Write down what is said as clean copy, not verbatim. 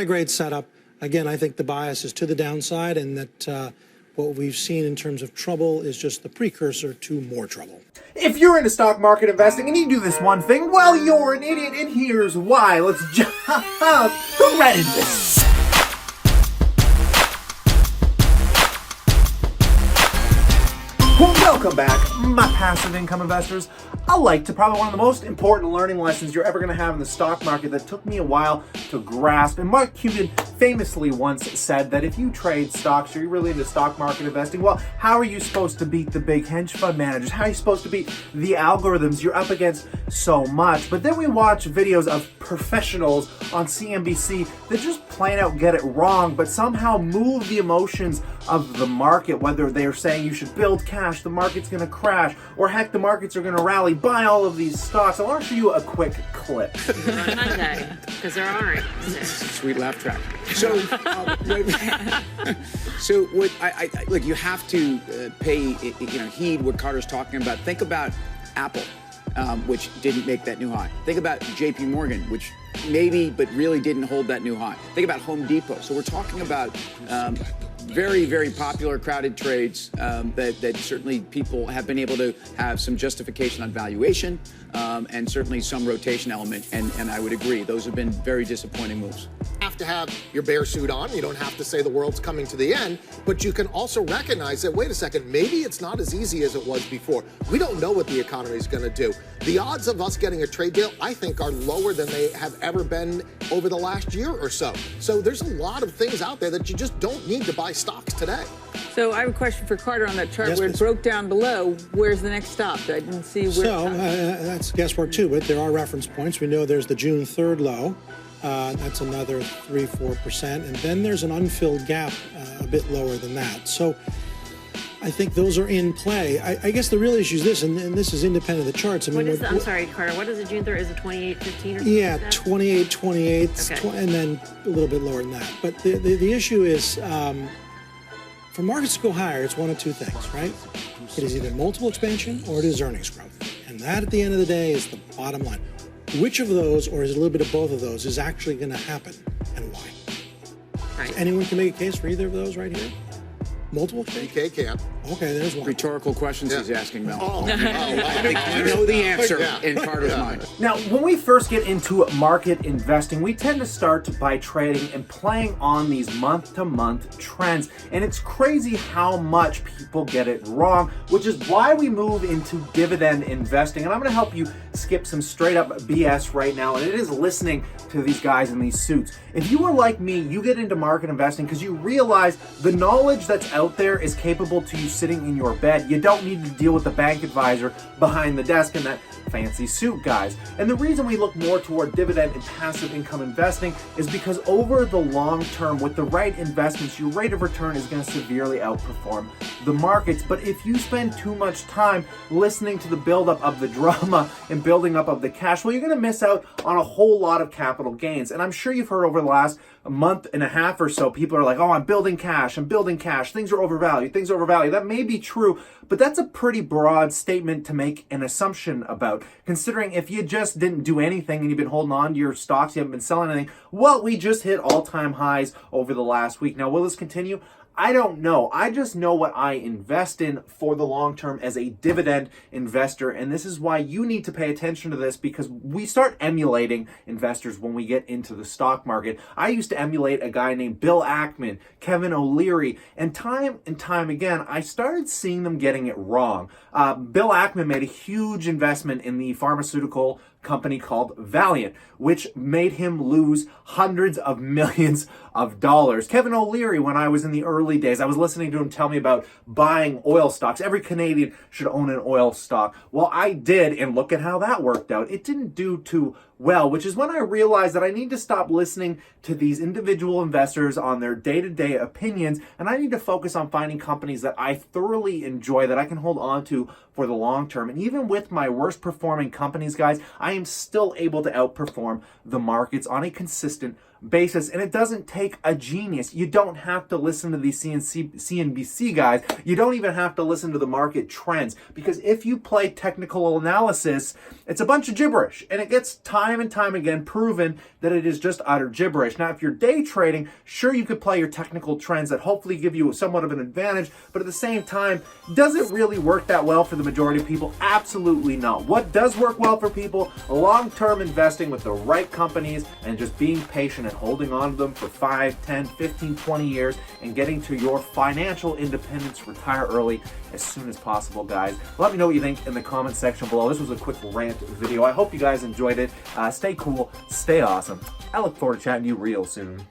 A great setup. Again, I think the bias is to the downside, and that what we've seen in terms of trouble is just the precursor to more trouble. If you're into stock market investing and you do this one thing, well, you're an idiot, and here's why. Let's jump right into this. Welcome back, my passive income investors. I like to probably one of the most important learning lessons you're ever going to have in the stock market that took me a while to grasp. And Mark Cuban famously once said that if you trade stocks or you're really into stock market investing, well, how are you supposed to beat the big hedge fund managers? How are you supposed to beat the algorithms? You're up against so much. But then we watch videos of professionals on CNBC that just plain out get it wrong, but somehow move the emotions of the market, whether they're saying you should build cash, the market's going to crash, or heck, the markets are going to rally, buy all of these stocks. I want to show you a quick clip. On Monday, because there aren't. Sweet laugh track. So, so what look, you have to pay heed what Carter's talking about. Think about Apple, which didn't make that new high. Think about J.P. Morgan, which maybe but really didn't hold that new high. Think about Home Depot. So we're talking about very, very popular crowded trades that certainly people have been able to have some justification on valuation and certainly some rotation element. And I would agree, those have been very disappointing moves. Have to have your bear suit on. You don't have to say the world's coming to the end, but you can also recognize that, wait a second, maybe it's not as easy as it was before. We don't know what the economy is going to do. The odds of us getting a trade deal, I think, are lower than they have ever been over the last year or so. So there's a lot of things out there that you just don't need to buy stocks today. So I have a question for Carter on that chart Yes, where it please. broke down below. Where's the next stop? I didn't see where. So that's guesswork too, but there are reference points. We know there's the June 3rd low. That's another 3-4%. And then there's an unfilled gap a bit lower than that. So I think those are in play. I guess the real issue is this, and this is independent of the charts. I mean, I'm sorry, Carter. What is the June 3rd? Is it 28.15 or something? Yeah, like that? 28, Okay. and then a little bit lower than that. But the issue is, for markets to go higher, it's one of two things, right? It is either multiple expansion or it is earnings growth. And that, at the end of the day, is the bottom line. Which of those, or is it a little bit of both of those, is actually going to happen, and why? Right. Anyone can make a case for either of those right here? Multiple expansion? DK can't. Okay, there's one. Rhetorical questions he's Yeah. asking, Mel. Oh, I think you know the answer Yeah. in Carter's mind. Now, when we first get into market investing, we tend to start by trading and playing on these month-to-month trends. And it's crazy how much people get it wrong, which is why we move into dividend investing. And I'm going to help you skip some straight-up BS right now, and it is listening to these guys in these suits. If you are like me, you get into market investing because you realize the knowledge that's out there is capable to you sitting in your bed. You don't need to deal with the bank advisor behind the desk and that fancy suit, guys. And the reason we look more toward dividend and passive income investing is because over the long term, with the right investments, your rate of return is going to severely outperform the markets. But if you spend too much time listening to the buildup of the drama and building up of the cash, well, you're going to miss out on a whole lot of capital gains. And I'm sure you've heard over the last month and a half or so, people are like, oh, I'm building cash, things are overvalued, That may be true, but that's a pretty broad statement to make an assumption about, considering if you just didn't do anything and you've been holding on to your stocks, you haven't been selling anything, well, we just hit all-time highs over the last week. Now, will this continue? I don't know. I just know what I invest in for the long term as a dividend investor. And this is why you need to pay attention to this, because we start emulating investors when we get into the stock market. I used to emulate a guy named Bill Ackman, Kevin O'Leary, and time again, I started seeing them getting it wrong. Bill Ackman made a huge investment in the pharmaceutical company called Valiant, which made him lose hundreds of millions of dollars. Kevin O'Leary, when I was in the early days, I was listening to him tell me about buying oil stocks. Every Canadian should own an oil stock. Well, I did, and look at how that worked out. It didn't do too well, which is when I realized that I need to stop listening to these individual investors on their day-to-day opinions, and I need to focus on finding companies that I thoroughly enjoy, that I can hold on to for the long term. And even with my worst performing companies, guys, I am still able to outperform the markets on a consistent basis, and it doesn't take a genius. You don't have to listen to these CNBC guys. You don't even have to listen to the market trends, because if you play technical analysis, it's a bunch of gibberish, and it gets time and time again proven that it is just utter gibberish. Now, if you're day trading, sure, you could play your technical trends that hopefully give you somewhat of an advantage, but at the same time, does it really work that well for the majority of people? Absolutely not. What does work well for people? Long-term investing with the right companies and just being patient and holding on to them for 5, 10, 15, 20 years and getting to your financial independence, retire early as soon as possible, guys. Let me know what you think in the comment section below. This was a quick rant video. I hope you guys enjoyed it. Stay cool, stay awesome. I look forward to chatting to you real soon.